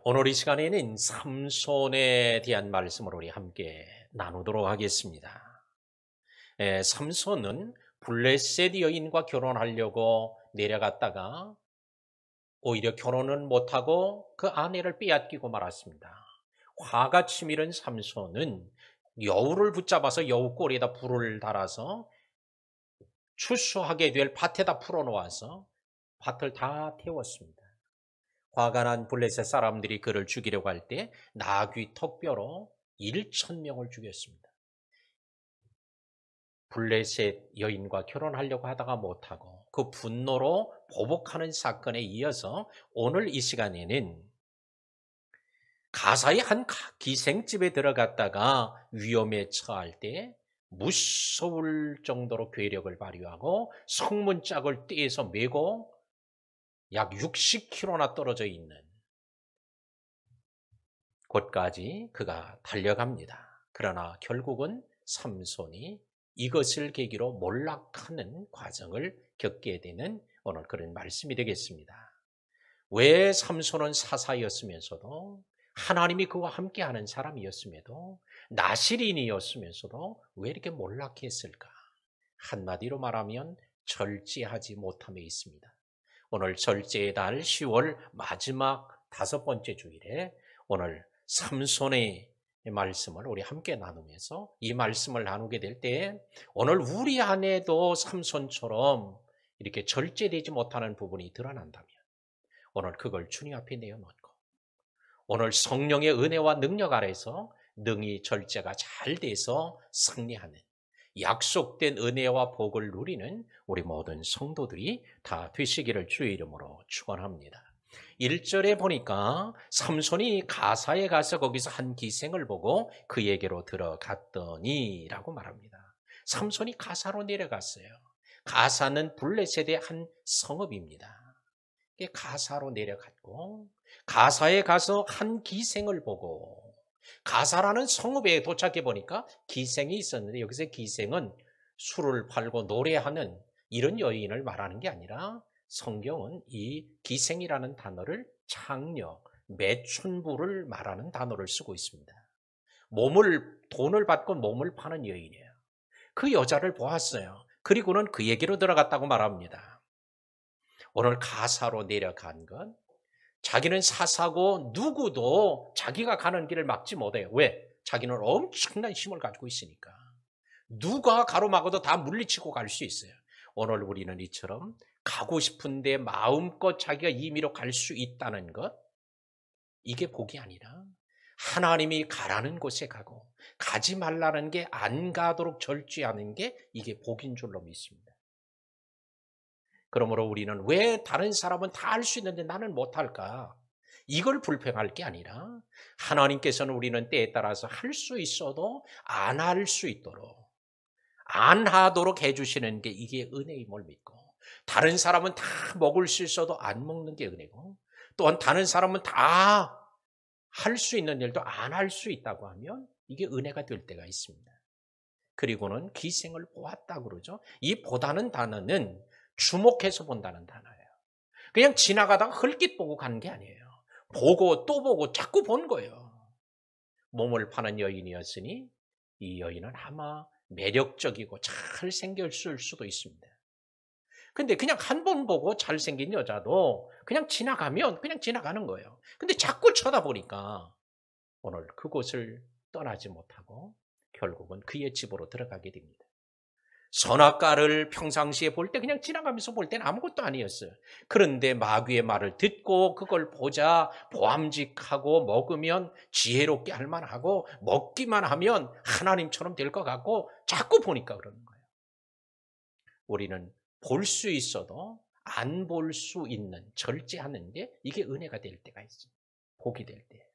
오늘 이 시간에는 삼손에 대한 말씀을 우리 함께 나누도록 하겠습니다. 삼손은 블레셋 여인과 결혼하려고 내려갔다가 오히려 결혼은 못하고 그 아내를 빼앗기고 말았습니다. 화가 치밀은 삼손은 여우를 붙잡아서 여우 꼬리에다 불을 달아서 추수하게 될 밭에다 풀어놓아서 밭을 다 태웠습니다. 화가 난 블레셋 사람들이 그를 죽이려고 할 때 나귀 턱뼈로 1,000명을 죽였습니다. 블레셋 여인과 결혼하려고 하다가 못하고 그 분노로 보복하는 사건에 이어서 오늘 이 시간에는 가사의 한 기생집에 들어갔다가 위험에 처할 때 무서울 정도로 괴력을 발휘하고 성문짝을 떼서 메고 약 60km나 떨어져 있는 곳까지 그가 달려갑니다. 그러나 결국은 삼손이 이것을 계기로 몰락하는 과정을 겪게 되는 오늘 그런 말씀이 되겠습니다. 왜 삼손은 사사였으면서도 하나님이 그와 함께하는 사람이었음에도 나실인이었으면서도 왜 이렇게 몰락했을까? 한마디로 말하면 절제하지 못함에 있습니다. 오늘 절제의 달 10월 마지막 5번째 주일에 오늘 삼손의 말씀을 우리 함께 나누면서 이 말씀을 나누게 될 때 오늘 우리 안에도 삼손처럼 이렇게 절제되지 못하는 부분이 드러난다면 오늘 그걸 주님 앞에 내어놓고 오늘 성령의 은혜와 능력 아래서 능히 절제가 잘 돼서 승리하는 약속된 은혜와 복을 누리는 우리 모든 성도들이 다 되시기를 주의 이름으로 축원합니다. 1절에 보니까 삼손이 가사에 가서 거기서 한 기생을 보고 그에게로 들어갔더니 라고 말합니다. 삼손이 가사로 내려갔어요. 가사는 블레셋의 한 성읍입니다. 가사로 내려갔고 가사에 가서 한 기생을 보고 가사라는 성읍에 도착해 보니까 기생이 있었는데 여기서 기생은 술을 팔고 노래하는 이런 여인을 말하는 게 아니라 성경은 이 기생이라는 단어를 창녀, 매춘부를 말하는 단어를 쓰고 있습니다. 돈을 받고 몸을 파는 여인이에요. 그 여자를 보았어요. 그리고는 그에게로 들어갔다고 말합니다. 오늘 가사로 내려간 건 자기는 사사고 누구도 자기가 가는 길을 막지 못해요. 왜? 자기는 엄청난 힘을 가지고 있으니까. 누가 가로막아도 다 물리치고 갈 수 있어요. 오늘 우리는 이처럼 가고 싶은데 마음껏 자기가 임의로 갈 수 있다는 것, 이게 복이 아니라 하나님이 가라는 곳에 가고 가지 말라는 게 안 가도록 절제하는 게 이게 복인 줄로 믿습니다. 그러므로 우리는 왜 다른 사람은 다 할 수 있는데 나는 못할까? 이걸 불평할 게 아니라 하나님께서는 우리는 때에 따라서 할 수 있어도 안 할 수 있도록 안 하도록 해주시는 게 이게 은혜임을 믿고 다른 사람은 다 먹을 수 있어도 안 먹는 게 은혜고 또한 다른 사람은 다 할 수 있는 일도 안 할 수 있다고 하면 이게 은혜가 될 때가 있습니다. 그리고는 기생을 보았다 그러죠. 이 보다는 단어는 주목해서 본다는 단어예요. 그냥 지나가다가 헐깃 보고 가는 게 아니에요. 보고 또 보고 자꾸 본 거예요. 몸을 파는 여인이었으니 이 여인은 아마 매력적이고 잘생겼을 수도 있습니다. 근데 그냥 한 번 보고 잘생긴 여자도 그냥 지나가면 그냥 지나가는 거예요. 근데 자꾸 쳐다보니까 오늘 그곳을 떠나지 못하고 결국은 그의 집으로 들어가게 됩니다. 선악과를 평상시에 볼 때 그냥 지나가면서 볼 때는 아무것도 아니었어요. 그런데 마귀의 말을 듣고 그걸 보자 보암직하고 먹으면 지혜롭게 할 만하고 먹기만 하면 하나님처럼 될 것 같고 자꾸 보니까 그러는 거예요. 우리는 볼 수 있어도 안 볼 수 있는 절제하는 게 이게 은혜가 될 때가 있어요. 복이 될 때.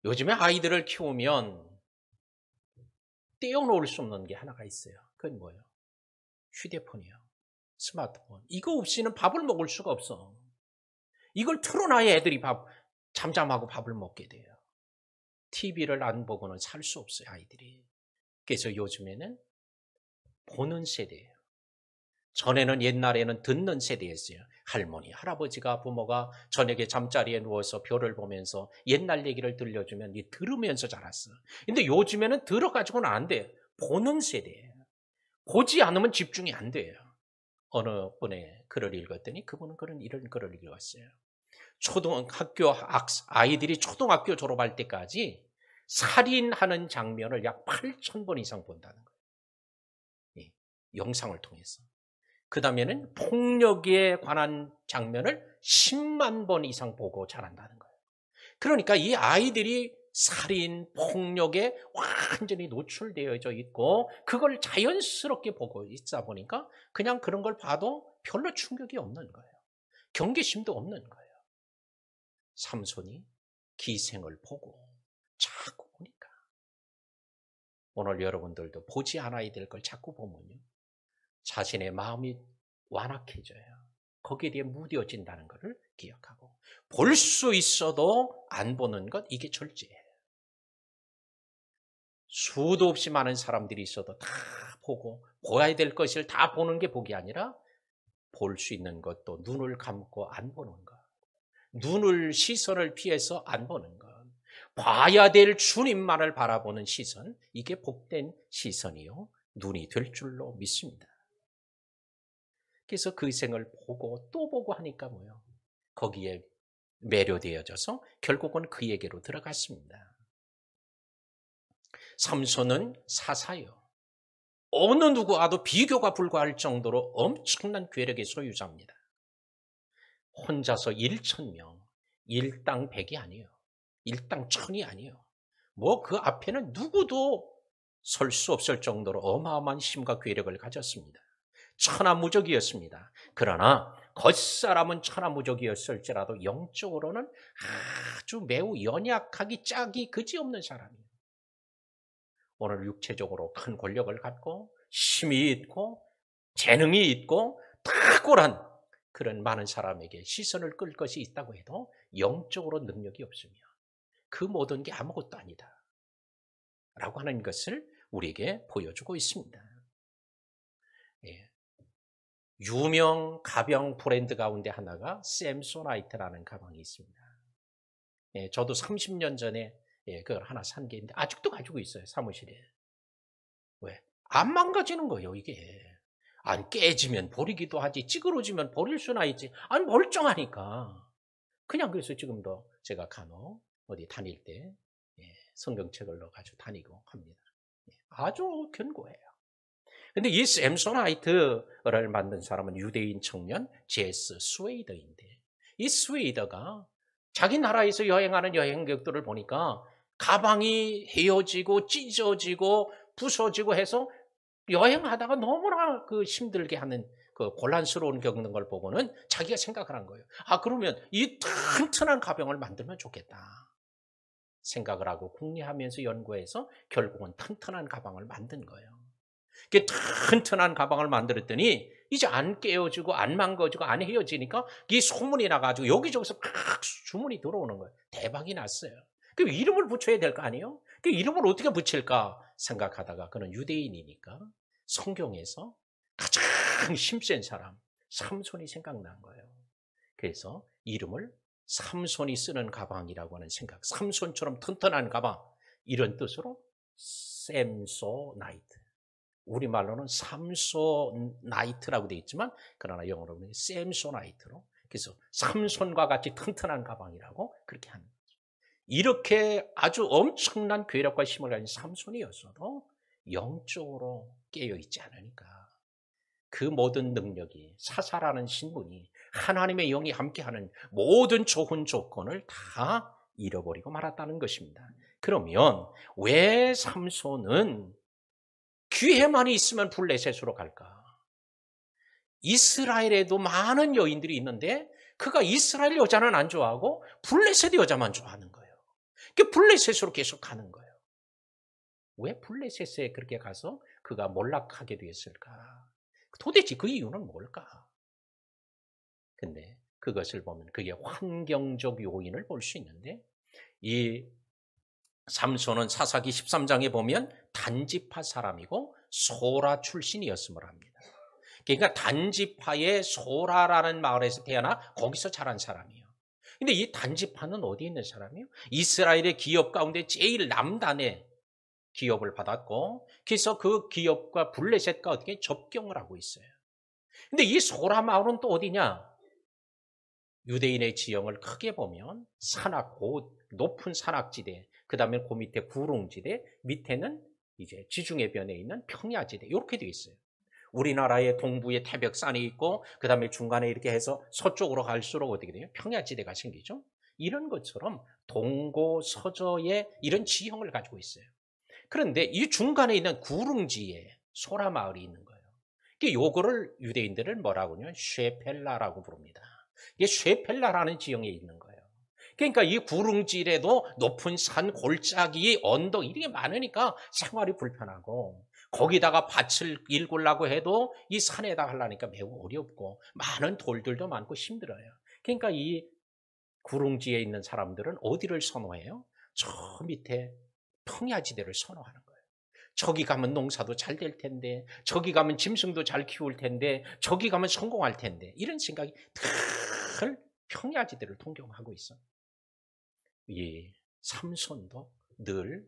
요즘에 아이들을 키우면 떼어놓을 수 없는 게 하나가 있어요. 그건 뭐예요? 휴대폰이요. 스마트폰. 이거 없이는 밥을 먹을 수가 없어. 이걸 틀어놔야 애들이 잠잠하고 밥을 먹게 돼요. TV를 안 보고는 살 수 없어요, 아이들이. 그래서 요즘에는 보는 세대예요. 전에는 옛날에는 듣는 세대였어요. 할머니, 할아버지가 부모가 저녁에 잠자리에 누워서 별을 보면서 옛날 얘기를 들려주면 들으면서 자랐어. 근데 요즘에는 들어가지고는 안 돼. 보는 세대예요. 보지 않으면 집중이 안 돼요. 어느 분의 글을 읽었더니 그분은 이런 글을 읽었어요. 초등학교 아이들이 초등학교 졸업할 때까지 살인하는 장면을 약 8,000번 이상 본다는 거예요. 예, 영상을 통해서. 그 다음에는 폭력에 관한 장면을 10만 번 이상 보고 자란다는 거예요. 그러니까 이 아이들이 살인, 폭력에 완전히 노출되어져 있고 그걸 자연스럽게 보고 있다 보니까 그냥 그런 걸 봐도 별로 충격이 없는 거예요. 경계심도 없는 거예요. 삼손이 기생을 보고 자꾸 보니까 오늘 여러분들도 보지 않아야 될 걸 자꾸 보면요. 자신의 마음이 완악해져요. 거기에 대해 무뎌진다는 것을 기억하고 볼 수 있어도 안 보는 것 이게 절제예요. 수도 없이 많은 사람들이 있어도 다 보고 보아야 될 것을 다 보는 게 복이 아니라 볼 수 있는 것도 눈을 감고 안 보는 것. 눈을 시선을 피해서 안 보는 것. 봐야 될 주님만을 바라보는 시선. 이게 복된 시선이요. 눈이 될 줄로 믿습니다. 그래서 그 생을 보고 또 보고 하니까 뭐요? 거기에 매료되어져서 결국은 그에게로 들어갔습니다. 삼손은 사사요. 어느 누구와도 비교가 불가할 정도로 엄청난 괴력의 소유자입니다. 혼자서 1,000명, 일당 100이 아니에요. 일당 1,000이 아니에요. 뭐 그 앞에는 누구도 설 수 없을 정도로 어마어마한 힘과 괴력을 가졌습니다. 천하무적이었습니다. 그러나 겉사람은 천하무적이었을지라도 영적으로는 아주 매우 연약하기 짝이 그지없는 사람이에요. 오늘 육체적으로 큰 권력을 갖고 힘이 있고 재능이 있고 탁월한 그런 많은 사람에게 시선을 끌 것이 있다고 해도 영적으로 능력이 없으며 그 모든 게 아무것도 아니다 라고 하는 것을 우리에게 보여주고 있습니다. 예. 유명 가방 브랜드 가운데 하나가 샘소나이트라는 가방이 있습니다. 예, 저도 30년 전에 그걸 하나 산 게 있는데 아직도 가지고 있어요, 사무실에. 왜? 안 망가지는 거예요, 이게. 안 깨지면 버리기도 하지, 찌그러지면 버릴 수나 있지. 아니, 멀쩡하니까. 그냥 그래서 지금도 제가 간혹 어디 다닐 때 성경책을 넣어가지고 다니고 합니다. 아주 견고해요. 근데 이 샘소나이트를 만든 사람은 유대인 청년 제스 스웨이더인데 이 스웨이더가 자기 나라에서 여행하는 여행객들을 보니까 가방이 헤어지고 찢어지고 부서지고 해서 여행하다가 너무나 힘들게 하는 그 곤란스러운 겪는 걸 보고는 자기가 생각을 한 거예요. 아, 그러면 이 튼튼한 가방을 만들면 좋겠다 생각을 하고 궁리하면서 연구해서 결국은 튼튼한 가방을 만든 거예요. 그 튼튼한 가방을 만들었더니 이제 안 깨어지고 안 망가지고 안 헤어지니까 이 소문이 나가지고 여기저기서 막 주문이 들어오는 거예요. 대박이 났어요. 그 이름을 붙여야 될 거 아니에요? 그 이름을 어떻게 붙일까 생각하다가 그는 유대인이니까 성경에서 가장 힘센 사람 삼손이 생각난 거예요. 그래서 이름을 삼손이 쓰는 가방이라고 하는 생각, 삼손처럼 튼튼한 가방 이런 뜻으로 샘소나이트. 우리말로는 삼소나이트라고 되어 있지만 그러나 영어로는 샘소나이트로 그래서 삼손과 같이 튼튼한 가방이라고 그렇게 하는 거죠. 이렇게 아주 엄청난 괴력과 힘을 가진 삼손이었어도 영적으로 깨어있지 않으니까 그 모든 능력이 사사라는 신분이 하나님의 영이 함께하는 모든 좋은 조건을 다 잃어버리고 말았다는 것입니다. 그러면 왜 삼손은 기회만 있으면 블레셋으로 갈까? 이스라엘에도 많은 여인들이 있는데 그가 이스라엘 여자는 안 좋아하고 블레셋 여자만 좋아하는 거예요. 그 블레셋으로 계속 가는 거예요. 왜 블레셋에 그렇게 가서 그가 몰락하게 되었을까? 도대체 그 이유는 뭘까? 근데 그것을 보면 그게 환경적 요인을 볼 수 있는데 이 삼손은 사사기 13장에 보면 단지파 사람이고 소라 출신이었음을 합니다. 그러니까 단지파의 소라라는 마을에서 태어나 거기서 자란 사람이에요. 근데 이 단지파는 어디에 있는 사람이에요? 이스라엘의 기업 가운데 제일 남단의 기업을 받았고, 그래서 그 기업과 블레셋과 어떻게 접경을 하고 있어요. 근데 이 소라 마을은 또 어디냐? 유대인의 지형을 크게 보면 높은 산악지대, 그 다음에 그 밑에 구릉지대, 밑에는 이제 지중해변에 있는 평야지대, 이렇게 되어 있어요. 우리나라의 동부에 태백산이 있고, 그 다음에 중간에 이렇게 해서 서쪽으로 갈수록 어떻게 돼요? 평야지대가 생기죠. 이런 것처럼 동고서저의 이런 지형을 가지고 있어요. 그런데 이 중간에 있는 구릉지에 소라 마을이 있는 거예요. 요거를 유대인들은 뭐라고요? 쉐펠라라고 부릅니다. 이게 쉐펠라라는 지형에 있는 거예요. 그러니까 이 구릉지에도 높은 산, 골짜기, 언덕 이런 게 많으니까 생활이 불편하고, 거기다가 밭을 일구려고 해도 이 산에다 하려니까 매우 어렵고, 많은 돌들도 많고 힘들어요. 그러니까 이 구릉지에 있는 사람들은 어디를 선호해요? 저 밑에 평야지대를 선호하는 거예요. 저기 가면 농사도 잘 될 텐데, 저기 가면 짐승도 잘 키울 텐데, 저기 가면 성공할 텐데, 이런 생각이 늘 평야지대를 동경하고 있어. 이 삼손도 늘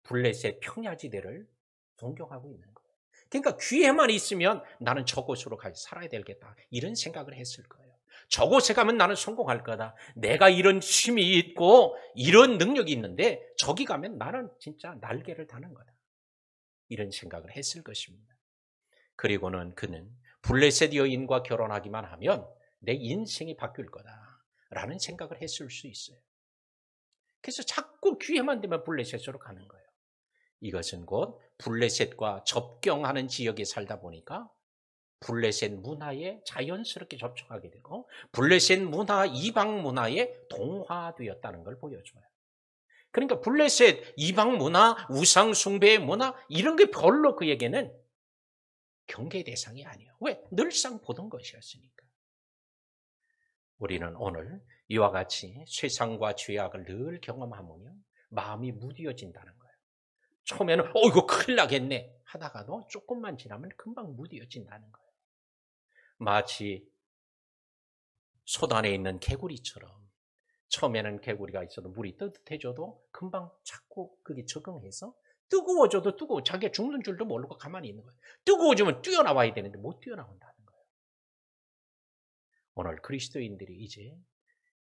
블레셋 평야지대를 동경하고 있는 거예요. 그러니까 기회만 있으면 나는 저곳으로 가서 살아야 되겠다, 이런 생각을 했을 거예요. 저곳에 가면 나는 성공할 거다. 내가 이런 힘이 있고 이런 능력이 있는데 저기 가면 나는 진짜 날개를 다는 거다, 이런 생각을 했을 것입니다. 그리고는 그는 블레셋 여인과 결혼하기만 하면 내 인생이 바뀔 거다라는 생각을 했을 수 있어요. 그래서 자꾸 기회만 되면 블레셋으로 가는 거예요. 이것은 곧 블레셋과 접경하는 지역에 살다 보니까 블레셋 문화에 자연스럽게 접촉하게 되고, 블레셋 문화, 이방 문화에 동화되었다는 걸 보여줘요. 그러니까 블레셋, 이방 문화, 우상 숭배의 문화, 이런 게 별로 그에게는 경계 대상이 아니에요. 왜? 늘상 보던 것이었으니까. 우리는 오늘 이와 같이 세상과 죄악을 늘 경험하면요, 마음이 무뎌진다는 거예요. 처음에는 이거 큰일 나겠네 하다가도 조금만 지나면 금방 무뎌진다는 거예요. 마치 소단에 있는 개구리처럼, 처음에는 개구리가 있어도 물이 뜨뜻해져도 금방 자꾸 그게 적응해서, 뜨거워져도 자기가 죽는 줄도 모르고 가만히 있는 거예요. 뜨거워지면 뛰어나와야 되는데 못 뛰어나온다는 거예요. 오늘 그리스도인들이 이제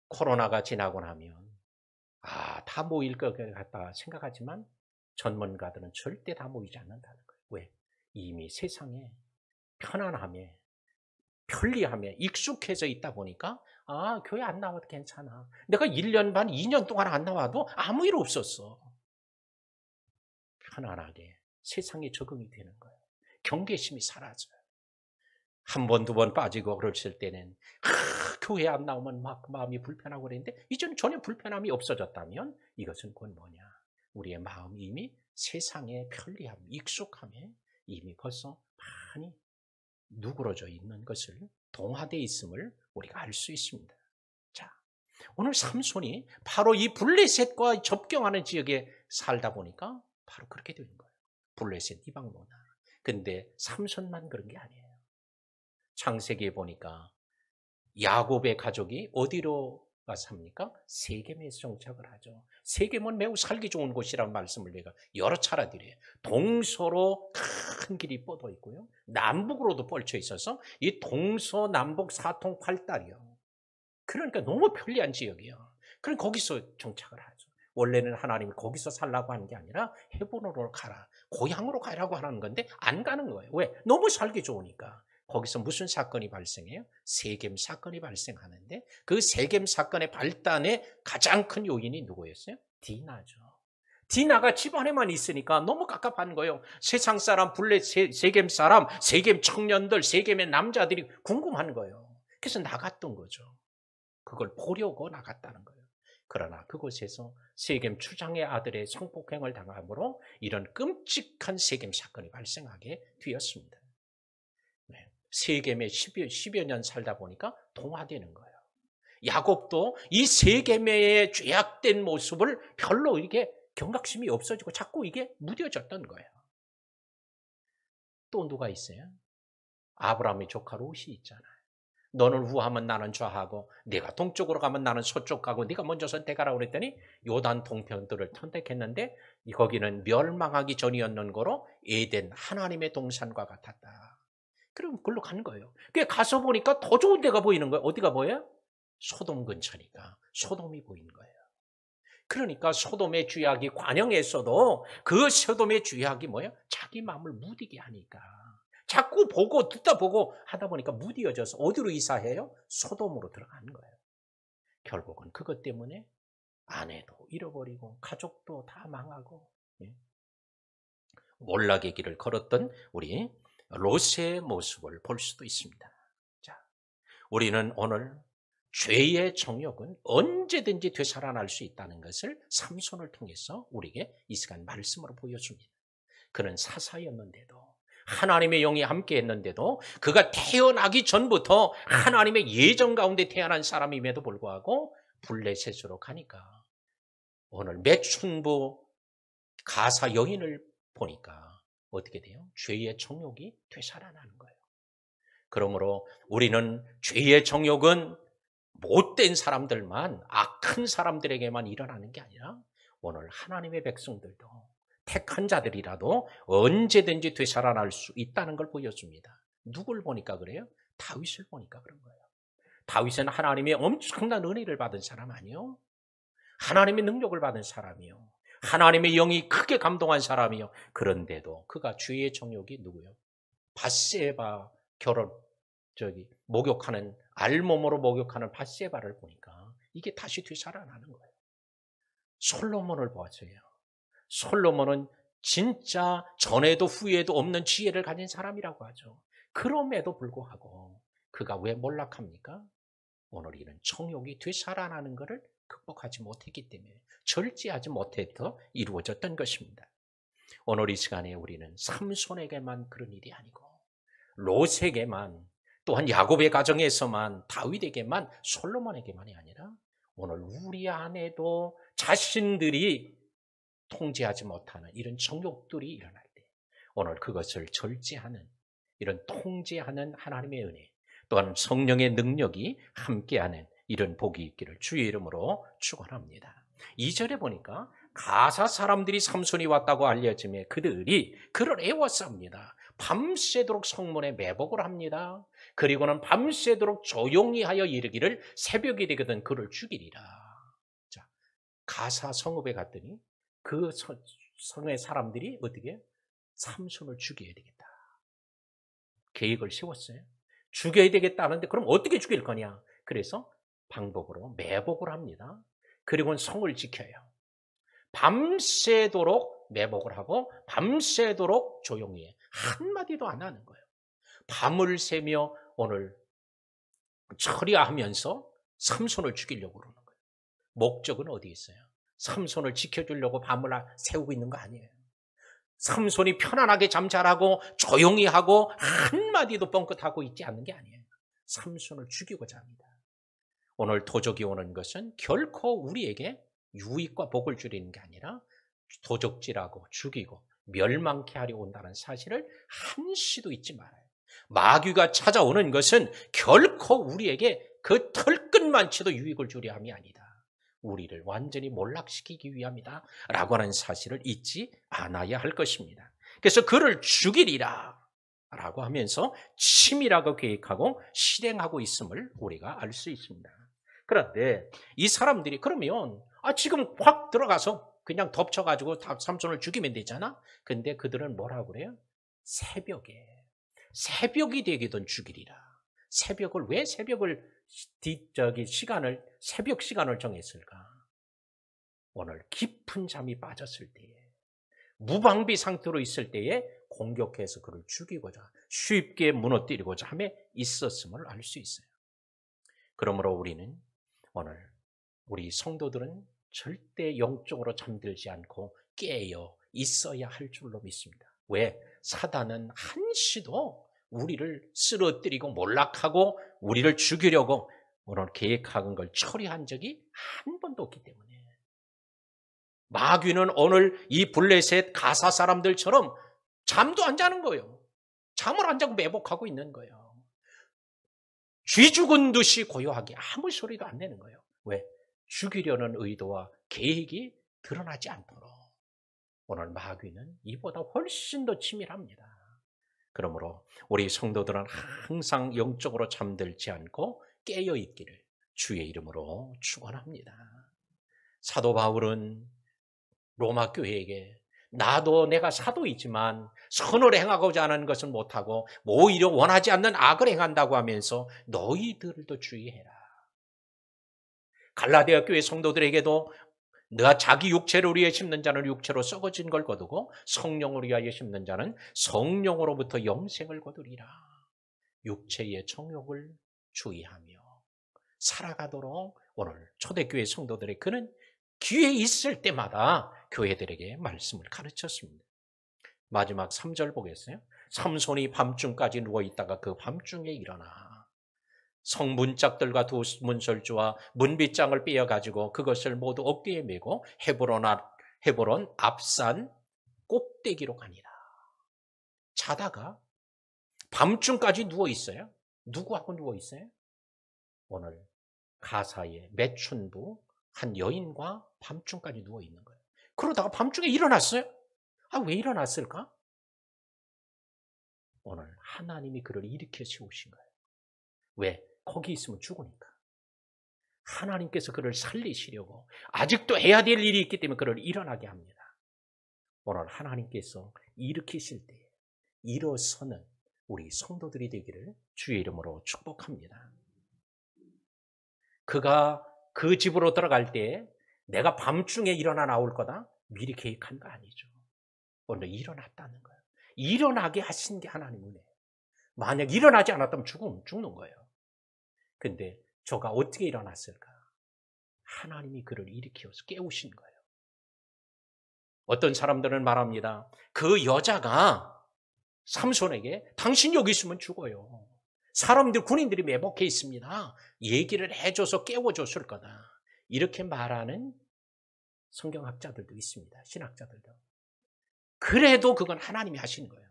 코로나가 지나고 나면 다 모일 것 같다 생각하지만, 전문가들은 절대 다 모이지 않는다는 거예요. 왜? 이미 세상에 편안함에, 편리함에 익숙해져 있다 보니까 교회 안 나와도 괜찮아. 내가 1년 반, 2년 동안 안 나와도 아무 일 없었어. 편안하게 세상에 적응이 되는 거예요. 경계심이 사라져요. 한 번, 두 번 빠지고 그랬을 때는 교회 안 나오면 막 마음이 불편하고 그랬는데, 이제는 전혀 불편함이 없어졌다면 이것은 곧 뭐냐? 우리의 마음이 이미 세상의 편리함, 익숙함에 이미 벌써 많이 누그러져 있는 것을, 동화되어 있음을 우리가 알 수 있습니다. 자, 오늘 삼손이 바로 이 블레셋과 접경하는 지역에 살다 보니까 바로 그렇게 되는 거예요. 블레셋 이방 문화. 근데 삼손만 그런 게 아니에요. 창세기에 보니까 야곱의 가족이 어디로 가서 삽니까? 세겜에 정착을 하죠. 세겜은 매우 살기 좋은 곳이라는 말씀을 내가 여러 차례 드려요. 동서로 큰 길이 뻗어 있고요, 남북으로도 뻗쳐 있어서 이 동서남북 사통팔달이요. 그러니까 너무 편리한 지역이에요. 그럼 거기서 정착을 하죠. 원래는 하나님이 거기서 살라고 하는 게 아니라 헤브론으로 가라, 고향으로 가라고 하는 건데 안 가는 거예요. 왜? 너무 살기 좋으니까. 거기서 무슨 사건이 발생해요? 세겜 사건이 발생하는데, 그 세겜 사건의 발단의 가장 큰 요인이 누구였어요? 디나죠. 디나가 집안에만 있으니까 너무 갑갑한 거예요. 세상 사람, 세겜 사람, 세겜 청년들, 세겜의 남자들이 궁금한 거예요. 그래서 나갔던 거죠. 그걸 보려고 나갔다는 거예요. 그러나 그곳에서 세겜 추장의 아들의 성폭행을 당함으로 이런 끔찍한 세겜 사건이 발생하게 되었습니다. 세겜에 10여 년 살다 보니까 동화되는 거예요. 야곱도 이 세겜의 죄악된 모습을 별로 이게 경각심이 없어지고 자꾸 이게 무뎌졌던 거예요. 또 누가 있어요? 아브라함의 조카 롯이 있잖아요. 너는 우하면 나는 좌하고 네가 동쪽으로 가면 나는 서쪽 가고 네가 먼저 선택하라고 그랬더니 요단 동편들을 선택했는데 거기는 멸망하기 전이었는 거로 에덴 하나님의 동산과 같았다. 그럼 그걸로 간 거예요. 그게 가서 보니까 더 좋은 데가 보이는 거예요. 어디가 보여요? 소돔 근처니까 소돔이 보이는 거예요. 그러니까 소돔의 죄악이 관영했어도 그 소돔의 죄악이 뭐예요? 자기 마음을 무디게 하니까 자꾸 보고 듣다 보고 하다 보니까 무디어져서 어디로 이사해요? 소돔으로 들어가는 거예요. 결국은 그것 때문에 아내도 잃어버리고 가족도 다 망하고 몰락의 길을 걸었던 우리 롯의 모습을 볼 수도 있습니다. 자, 우리는 오늘 죄의 정욕은 언제든지 되살아날 수 있다는 것을 삼손을 통해서 우리에게 이 시간 말씀으로 보여줍니다. 그는 사사였는데도 하나님의 영이 함께 했는데도 그가 태어나기 전부터 하나님의 예정 가운데 태어난 사람임에도 불구하고 블레셋으로 가니까 오늘 매춘부 가사 여인을 보니까 어떻게 돼요? 죄의 정욕이 되살아나는 거예요. 그러므로 우리는 죄의 정욕은 못된 사람들만, 악한 사람들에게만 일어나는 게 아니라 오늘 하나님의 백성들도 택한 자들이라도 언제든지 되살아날 수 있다는 걸 보여줍니다. 누굴 보니까 그래요? 다윗을 보니까 그런 거예요. 다윗은 하나님의 엄청난 은혜를 받은 사람 아니요? 하나님의 능력을 받은 사람이요. 하나님의 영이 크게 감동한 사람이요. 그런데도 그가 죄의 정욕이 누구요? 밧세바 목욕하는 알몸으로 목욕하는 밧세바를 보니까 이게 다시 되살아나는 거예요. 솔로몬을 보세요. 솔로몬은 진짜 전에도 후에도 없는 지혜를 가진 사람이라고 하죠. 그럼에도 불구하고 그가 왜 몰락합니까? 오늘 이런 정욕이 되살아나는 것을 극복하지 못했기 때문에 절제하지 못해서 이루어졌던 것입니다. 오늘 이 시간에 우리는 삼손에게만 그런 일이 아니고 롯에게만 또한 야곱의 가정에서만 다윗에게만 솔로몬에게만이 아니라 오늘 우리 안에도 자신들이 통제하지 못하는 이런 정욕들이 일어날 때 오늘 그것을 절제하는 이런 통제하는 하나님의 은혜 또한 성령의 능력이 함께하는 이런 복이 있기를 주의 이름으로 축원합니다. 2절에 보니까 가사 사람들이 삼손이 왔다고 알려짐에 그들이 그를 애워쌉니다. 밤새도록 성문에 매복을 합니다. 그리고는 밤새도록 조용히 하여 이르기를 새벽이 되거든 그를 죽이리라. 자, 가사 성읍에 갔더니 그 성의 사람들이 어떻게 삼손을 죽여야 되겠다. 계획을 세웠어요. 죽여야 되겠다는데 그럼 어떻게 죽일 거냐? 그래서 방법으로 매복을 합니다. 그리고는 성을 지켜요. 밤새도록 매복을 하고 밤새도록 조용히 해. 한마디도 안 하는 거예요. 밤을 새며 오늘 처리하면서 삼손을 죽이려고 그러는 거예요. 목적은 어디 있어요? 삼손을 지켜주려고 밤을 새우고 있는 거 아니에요. 삼손이 편안하게 잠자라고 조용히 하고 한마디도 뻥끗하고 있지 않는 게 아니에요. 삼손을 죽이고자 합니다. 오늘 도적이 오는 것은 결코 우리에게 유익과 복을 주리는 게 아니라 도적질하고 죽이고 멸망케 하려 온다는 사실을 한시도 잊지 말아요. 마귀가 찾아오는 것은 결코 우리에게 그 털끝만치도 유익을 주려 함이 아니다. 우리를 완전히 몰락시키기 위함이다 라고 하는 사실을 잊지 않아야 할 것입니다. 그래서 그를 죽이리라 라고 하면서 치밀하게 계획하고 실행하고 있음을 우리가 알 수 있습니다. 그런데 이 사람들이 그러면 지금 확 들어가서 그냥 덮쳐가지고 삼손을 죽이면 되잖아. 근데 그들은 뭐라고 그래요? 새벽이 되기든 죽이리라. 새벽을 왜 새벽 시간을 정했을까? 오늘 깊은 잠이 빠졌을 때에 무방비 상태로 있을 때에 공격해서 그를 죽이고자 쉽게 무너뜨리고자 함에 있었음을 알 수 있어요. 그러므로 우리는 오늘 우리 성도들은 절대 영적으로 잠들지 않고 깨어 있어야 할 줄로 믿습니다. 왜? 사단은 한시도 우리를 쓰러뜨리고 몰락하고 우리를 죽이려고 오늘 계획한 걸 처리한 적이 한 번도 없기 때문에 마귀는 오늘 이 블레셋 가사 사람들처럼 잠도 안 자는 거예요. 잠을 안 자고 매복하고 있는 거예요. 쥐 죽은 듯이 고요하게 아무 소리도 안 내는 거예요. 왜? 죽이려는 의도와 계획이 드러나지 않도록. 오늘 마귀는 이보다 훨씬 더 치밀합니다. 그러므로 우리 성도들은 항상 영적으로 잠들지 않고 깨어 있기를 주의 이름으로 축원합니다. 사도 바울은 로마 교회에게 나도 내가 사도이지만 선을 행하고자 하는 것은 못하고 오히려 원하지 않는 악을 행한다고 하면서 너희들도 주의해라. 갈라디아 교회 성도들에게도 너가 자기 육체를 위해 심는 자는 육체로 썩어진 걸 거두고 성령을 위하여 심는 자는 성령으로부터 영생을 거두리라. 육체의 정욕을 주의하며 살아가도록 오늘 초대교회 성도들의 그는 기회 있을 때마다 교회들에게 말씀을 가르쳤습니다. 마지막 3절 보겠어요? 삼손이 밤중까지 누워있다가 그 밤중에 일어나 성문짝들과 두 문설주와 문빗장을 빼어가지고 그것을 모두 어깨에 메고 헤브론 앞산 꼭대기로 가니라. 자다가 밤중까지 누워있어요. 누구하고 누워있어요? 오늘 가사의 매춘부 한 여인과 밤중까지 누워있는 거예요. 그러다가 밤중에 일어났어요. 왜 일어났을까? 오늘 하나님이 그를 일으켜 세우신 거예요. 왜? 거기 있으면 죽으니까. 하나님께서 그를 살리시려고 아직도 해야 될 일이 있기 때문에 그를 일어나게 합니다. 오늘 하나님께서 일으키실 때 일어서는 우리 성도들이 되기를 주의 이름으로 축복합니다. 그가 그 집으로 들어갈 때 내가 밤중에 일어나 나올 거다 미리 계획한 거 아니죠. 오늘 일어났다는 거예요. 일어나게 하신 게 하나님 은혜예요. 만약 일어나지 않았다면 죽는 거예요. 근데 저가 어떻게 일어났을까? 하나님이 그를 일으켜서 깨우신 거예요. 어떤 사람들은 말합니다. 그 여자가 삼손에게 당신 여기 있으면 죽어요. 사람들, 군인들이 매복해 있습니다. 얘기를 해줘서 깨워줬을 거다. 이렇게 말하는 성경학자들도 있습니다. 신학자들도. 그래도 그건 하나님이 하시는 거예요.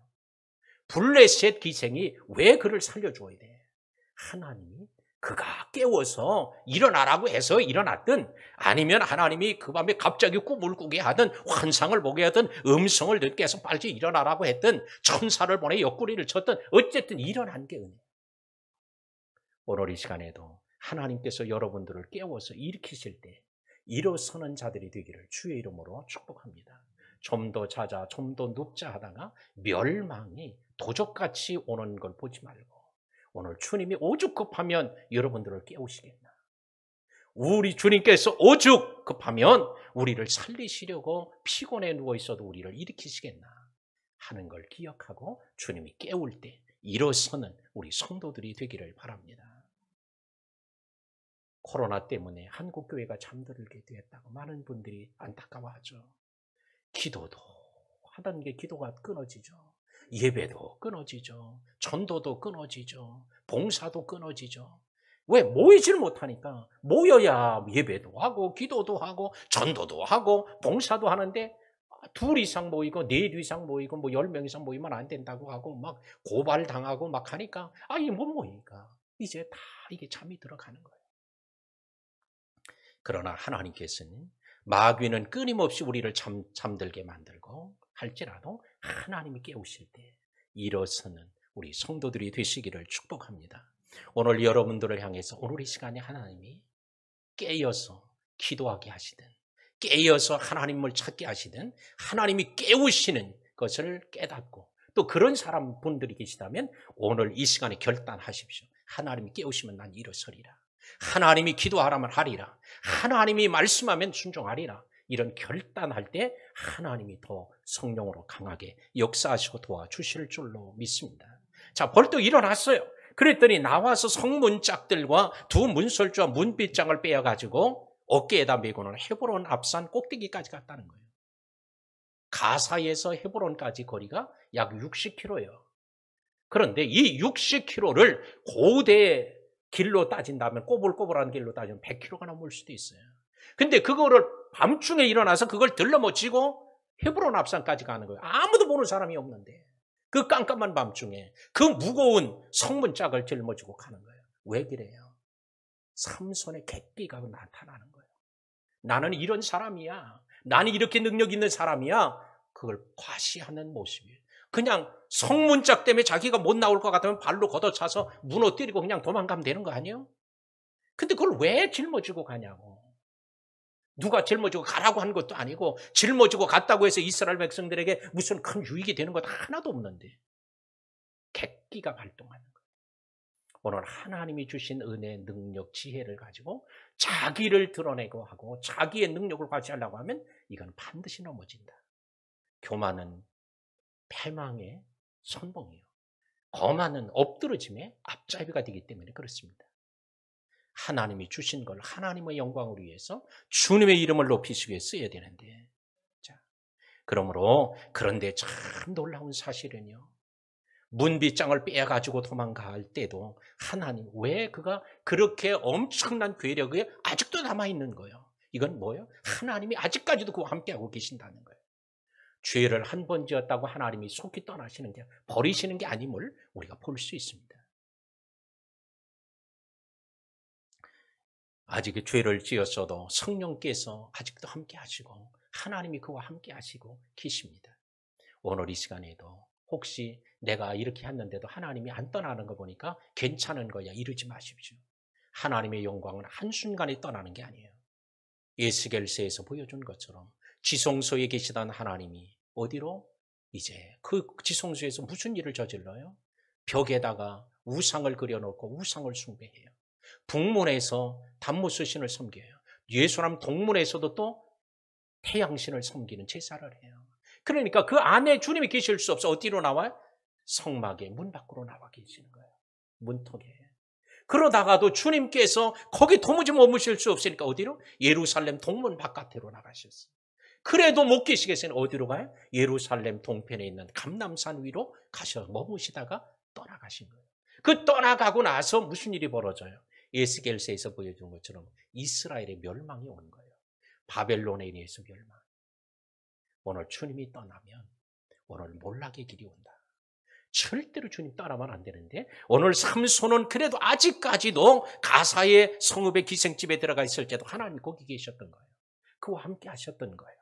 블레셋 기생이 왜 그를 살려줘야 돼? 하나님이 그가 깨워서 일어나라고 해서 일어났든 아니면 하나님이 그 밤에 갑자기 꿈을 꾸게 하든 환상을 보게 하든 음성을 듣게 해서 빨리 일어나라고 했든 천사를 보내 옆구리를 쳤든 어쨌든 일어난 게 은혜예요. 오늘 이 시간에도 하나님께서 여러분들을 깨워서 일으키실 때 일어서는 자들이 되기를 주의 이름으로 축복합니다. 좀 더 자자, 좀 더 눕자 하다가 멸망이 도적같이 오는 걸 보지 말고 오늘 주님이 오죽 급하면 여러분들을 깨우시겠나. 우리 주님께서 오죽 급하면 우리를 살리시려고 피곤해 누워 있어도 우리를 일으키시겠나 하는 걸 기억하고 주님이 깨울 때 일어서는 우리 성도들이 되기를 바랍니다. 코로나 때문에 한국교회가 잠들게 되었다고 많은 분들이 안타까워하죠. 기도도 하던 게 기도가 끊어지죠. 예배도 끊어지죠. 전도도 끊어지죠. 봉사도 끊어지죠. 왜? 모이질 못하니까. 모여야 예배도 하고 기도도 하고 전도도 하고 봉사도 하는데 둘 이상 모이고 넷 이상 모이고 10명 이상 모이면 안 된다고 하고 막 고발당하고 막 하니까 이게 못 모이니까 이제 다 이게 잠이 들어가는 거예요. 그러나 하나님께서는 마귀는 끊임없이 우리를 잠들게 만들고 할지라도 하나님이 깨우실 때 일어서는 우리 성도들이 되시기를 축복합니다. 오늘 여러분들을 향해서 오늘 이 시간에 하나님이 깨어서 기도하게 하시든 깨어서 하나님을 찾게 하시든 하나님이 깨우시는 것을 깨닫고 또 그런 사람 분들이 계시다면 오늘 이 시간에 결단하십시오. 하나님이 깨우시면 난 일어서리라. 하나님이 기도하라면 하리라. 하나님이 말씀하면 순종하리라. 이런 결단할 때 하나님이 더 성령으로 강하게 역사하시고 도와주실 줄로 믿습니다. 자, 벌떡 일어났어요. 그랬더니 나와서 성문짝들과 두 문설주와 문빗장을 빼어가지고 어깨에다 메고는 헤브론 앞산 꼭대기까지 갔다는 거예요. 가사에서 헤브론까지 거리가 약 60km예요. 그런데 이 60km를 고대 길로 따진다면 꼬불꼬불한 길로 따지면 100km가 넘을 수도 있어요. 근데 그거를 밤중에 일어나서 그걸 들러머치고 헤브론 앞산까지 가는 거예요. 아무도 보는 사람이 없는데 그 깜깜한 밤중에 그 무거운 성문짝을 짊어지고 가는 거예요. 왜 그래요? 삼손의 객기가 나타나는 거예요. 나는 이런 사람이야. 나는 이렇게 능력 있는 사람이야. 그걸 과시하는 모습이에요. 그냥 성문짝 때문에 자기가 못 나올 것 같으면 발로 걷어차서 무너뜨리고 그냥 도망가면 되는 거 아니에요? 근데 그걸 왜 짊어지고 가냐고. 누가 짊어지고 가라고 한 것도 아니고 짊어지고 갔다고 해서 이스라엘 백성들에게 무슨 큰 유익이 되는 것 하나도 없는데 객기가 발동하는 거예요. 오늘 하나님이 주신 은혜, 능력, 지혜를 가지고 자기를 드러내고 하고 자기의 능력을 과시하려고 하면 이건 반드시 넘어진다. 교만은 패망의 선봉이에요. 거만은 엎드러짐의 앞잡이가 되기 때문에 그렇습니다. 하나님이 주신 걸 하나님의 영광을 위해서 주님의 이름을 높이시기 위해 써야 되는데, 자, 그러므로 그런데 참 놀라운 사실은요, 문빗장을 빼가지고 도망갈 때도 하나님, 왜 그가 그렇게 엄청난 괴력에 아직도 남아있는 거예요? 이건 뭐예요? 하나님이 아직까지도 그와 함께하고 계신다는 거예요. 죄를 한 번 지었다고 하나님이 속히 떠나시는 게, 버리시는 게 아님을 우리가 볼 수 있습니다. 아직 죄를 지었어도 성령께서 아직도 함께 하시고 하나님이 그와 함께 하시고 계십니다. 오늘 이 시간에도 혹시 내가 이렇게 했는데도 하나님이 안 떠나는 거 보니까 괜찮은 거야 이러지 마십시오. 하나님의 영광은 한순간에 떠나는 게 아니에요. 에스겔서에서 보여준 것처럼 지성소에 계시던 하나님이 어디로? 이제 그 지성소에서 무슨 일을 저질러요? 벽에다가 우상을 그려놓고 우상을 숭배해요. 북문에서 단무스 신을 섬겨요. 예수람 동문에서도 또 태양신을 섬기는 제사를 해요. 그러니까 그 안에 주님이 계실 수 없어. 어디로 나와요? 성막의 문 밖으로 나와 계시는 거예요. 문턱에. 그러다가도 주님께서 거기 도무지 머무실 수 없으니까 어디로? 예루살렘 동문 바깥으로 나가셨어요. 그래도 못 계시겠으니 어디로 가요? 예루살렘 동편에 있는 감람산 위로 가셔 머무시다가 떠나가신 거예요. 그 떠나가고 나서 무슨 일이 벌어져요? 에스겔서에서 보여준 것처럼 이스라엘의 멸망이 오는 거예요. 바벨론에 의해서 멸망. 오늘 주님이 떠나면 오늘 몰락의 길이 온다. 절대로 주님 떠나면 안 되는데 오늘 삼손은 그래도 아직까지도 가사의 성읍의 기생집에 들어가 있을 때도 하나님 거기 계셨던 거예요. 그와 함께 하셨던 거예요.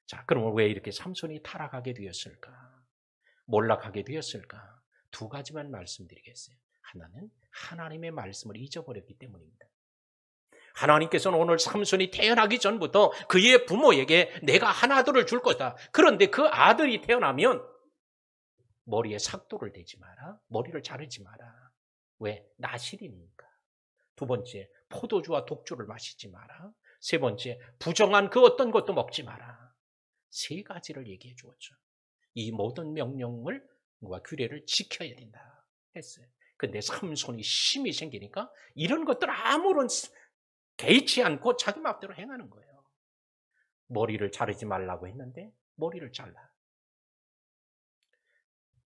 자, 그럼 왜 이렇게 삼손이 타락하게 되었을까? 몰락하게 되었을까? 두 가지만 말씀드리겠어요. 하나는 하나님의 말씀을 잊어버렸기 때문입니다. 하나님께서는 오늘 삼손이 태어나기 전부터 그의 부모에게 내가 한 아들을 줄 거다. 그런데 그 아들이 태어나면 머리에 삭도를 대지 마라. 머리를 자르지 마라. 왜? 나실이니까. 두 번째, 포도주와 독주를 마시지 마라. 세 번째, 부정한 그 어떤 것도 먹지 마라. 세 가지를 얘기해 주었죠. 이 모든 명령과 규례를 지켜야 된다 했어요. 근데 삼손이 힘이 생기니까 이런 것들 아무런 개의치 않고 자기 마음대로 행하는 거예요. 머리를 자르지 말라고 했는데 머리를 잘라.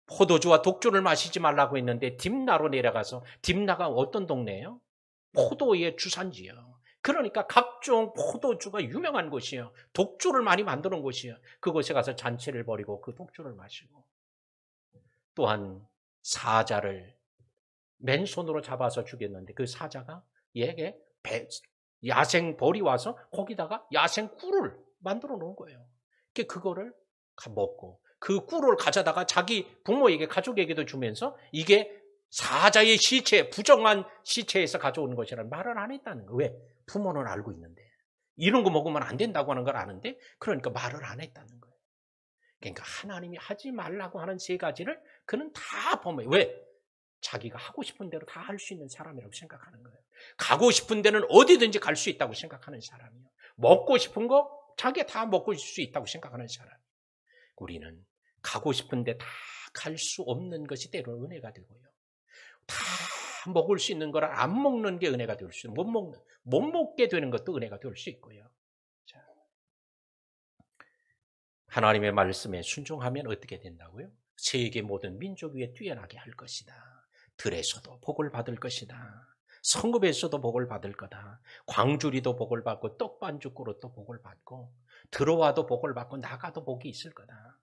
포도주와 독주를 마시지 말라고 했는데 딥나로 내려가서, 딥나가 어떤 동네예요? 포도의 주산지예요. 그러니까 각종 포도주가 유명한 곳이에요. 독주를 많이 만드는 곳이에요. 그곳에 가서 잔치를 벌이고 그 독주를 마시고, 또한 사자를 맨손으로 잡아서 죽였는데 그 사자가 얘에게 야생 벌이 와서 거기다가 야생 꿀을 만들어 놓은 거예요. 그거를 먹고 그 꿀을 가져다가 자기 부모에게, 가족에게도 주면서 이게 사자의 시체, 부정한 시체에서 가져오는 것이라는 말을 안 했다는 거예요. 왜? 부모는 알고 있는데. 이런 거 먹으면 안 된다고 하는 걸 아는데, 그러니까 말을 안 했다는 거예요. 그러니까 하나님이 하지 말라고 하는 세 가지를 그는 다 범해요. 왜? 자기가 하고 싶은 대로 다 할 수 있는 사람이라고 생각하는 거예요. 가고 싶은 데는 어디든지 갈 수 있다고 생각하는 사람이에요. 먹고 싶은 거 자기가 다 먹을 수 있다고 생각하는 사람. 우리는 가고 싶은 데 다 갈 수 없는 것이 때로는 은혜가 되고요. 다 먹을 수 있는 거를 안 먹는 게 은혜가 될 수 있고, 못 먹게 되는 것도 은혜가 될 수 있고요. 자, 하나님의 말씀에 순종하면 어떻게 된다고요? 세계 모든 민족 위에 뛰어나게 할 것이다. 들에서도 복을 받을 것이다. 성읍에서도 복을 받을 거다. 광주리도 복을 받고 떡반죽 그릇도 복을 받고 들어와도 복을 받고 나가도 복이 있을 거다.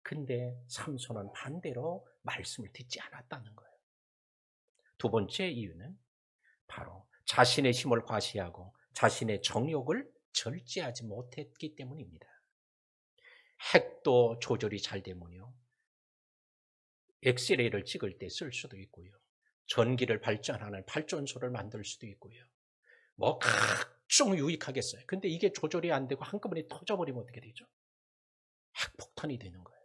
근데 삼손은 반대로 말씀을 듣지 않았다는 거예요. 두 번째 이유는 바로 자신의 힘을 과시하고 자신의 정욕을 절제하지 못했기 때문입니다. 핵도 조절이 잘 되면요, 엑스레이를 찍을 때 쓸 수도 있고요, 전기를 발전하는 발전소를 만들 수도 있고요, 뭐 각종 유익하겠어요. 근데 이게 조절이 안 되고 한꺼번에 터져버리면 어떻게 되죠? 핵폭탄이 되는 거예요.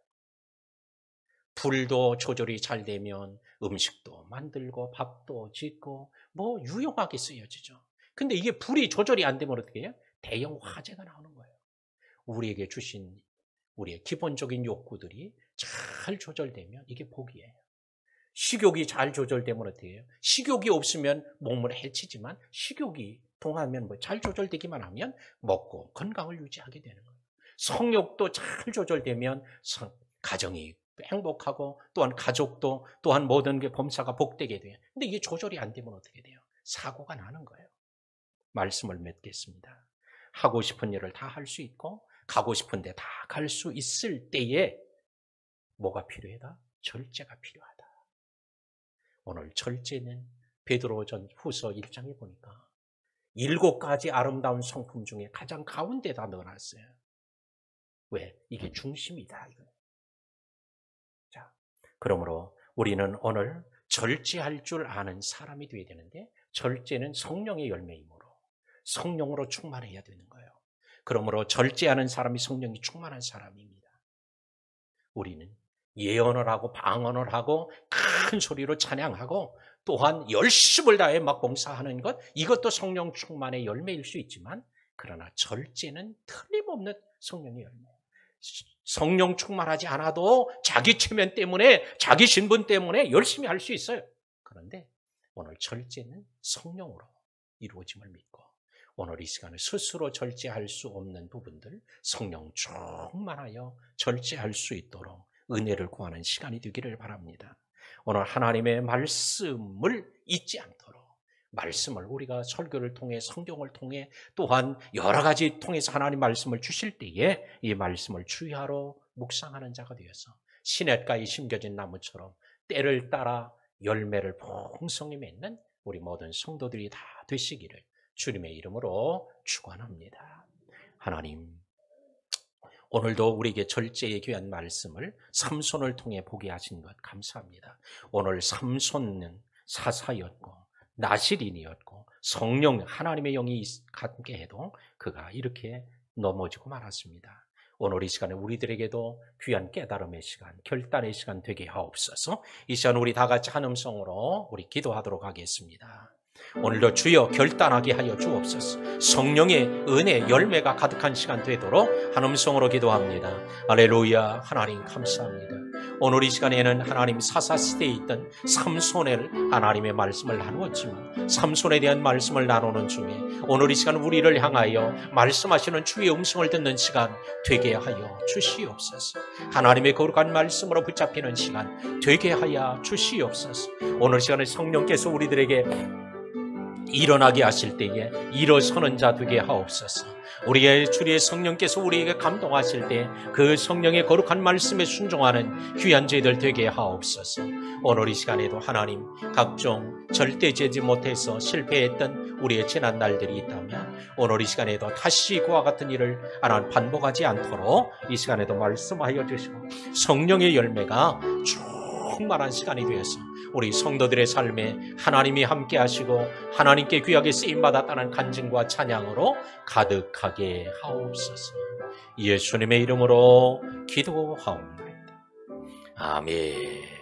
불도 조절이 잘 되면 음식도 만들고 밥도 짓고 뭐 유용하게 쓰여지죠. 근데 이게 불이 조절이 안 되면 어떻게 해요? 대형 화재가 나오는 거예요. 우리에게 주신 우리의 기본적인 욕구들이 잘 조절되면 이게 복이에요. 식욕이 잘 조절되면 어떻게 해요? 식욕이 없으면 몸을 해치지만 식욕이 통하면 잘 조절되기만 하면 먹고 건강을 유지하게 되는 거예요. 성욕도 잘 조절되면 가정이 행복하고 또한 가족도 또한 모든 게 범사가 복되게 돼요. 근데 이게 조절이 안 되면 어떻게 돼요? 사고가 나는 거예요. 말씀을 맺겠습니다. 하고 싶은 일을 다 할 수 있고 가고 싶은 데 다 갈 수 있을 때에 뭐가 필요하다? 절제가 필요하다. 오늘 절제는 베드로전 후서 1장에 보니까 7가지 아름다운 성품 중에 가장 가운데다 넣어놨어요. 왜? 이게 중심이다. 이거. 자, 그러므로 우리는 오늘 절제할 줄 아는 사람이 되어야 되는데, 절제는 성령의 열매이므로 성령으로 충만해야 되는 거예요. 그러므로 절제하는 사람이 성령이 충만한 사람입니다. 우리는 예언을 하고 방언을 하고 큰 소리로 찬양하고 또한 열심을 다해 막 봉사하는 것, 이것도 성령 충만의 열매일 수 있지만, 그러나 절제는 틀림없는 성령의 열매예요. 성령 충만하지 않아도 자기 체면 때문에 자기 신분 때문에 열심히 할 수 있어요. 그런데 오늘 절제는 성령으로 이루어짐을 믿고 오늘 이 시간에 스스로 절제할 수 없는 부분들 성령 충만하여 절제할 수 있도록 은혜를 구하는 시간이 되기를 바랍니다. 오늘 하나님의 말씀을 잊지 않도록, 말씀을 우리가 설교를 통해 성경을 통해 또한 여러 가지 통해서 하나님 말씀을 주실 때에 이 말씀을 주의하러 묵상하는 자가 되어서 시냇가에 심겨진 나무처럼 때를 따라 열매를 풍성히 맺는 우리 모든 성도들이 다 되시기를 주님의 이름으로 축원합니다. 하나님, 오늘도 우리에게 절제에 귀한 말씀을 삼손을 통해 보게 하신 것 감사합니다. 오늘 삼손은 사사였고 나실인이었고 성령 하나님의 영이 함께 해도 그가 이렇게 넘어지고 말았습니다. 오늘 이 시간에 우리들에게도 귀한 깨달음의 시간, 결단의 시간 되게 하옵소서. 이 시간 우리 다 같이 한 음성으로 우리 기도하도록 하겠습니다. 오늘도 주여 결단하게 하여 주옵소서. 성령의 은혜 열매가 가득한 시간 되도록 한 음성으로 기도합니다. 할렐루야. 하나님 감사합니다. 오늘 이 시간에는 하나님 사사시대에 있던 삼손의 하나님의 말씀을 나누었지만 삼손에 대한 말씀을 나누는 중에 오늘 이 시간 우리를 향하여 말씀하시는 주의 음성을 듣는 시간 되게 하여 주시옵소서. 하나님의 거룩한 말씀으로 붙잡히는 시간 되게 하여 주시옵소서. 오늘 시간에 성령께서 우리들에게 일어나게 하실 때에 일어서는 자 되게 하옵소서. 우리의 주의 성령께서 우리에게 감동하실 때 그 성령의 거룩한 말씀에 순종하는 귀한 저희들 되게 하옵소서. 오늘 이 시간에도 하나님 각종 절대 재지 못해서 실패했던 우리의 지난 날들이 있다면 오늘 이 시간에도 다시 그와 같은 일을 하나님 반복하지 않도록 이 시간에도 말씀하여 주시고 성령의 열매가 충만한 시간이 되어서 우리 성도들의 삶에 하나님이 함께 하시고 하나님께 귀하게 쓰임받았다는 간증과 찬양으로 가득하게 하옵소서. 예수님의 이름으로 기도하옵나이다. 아멘.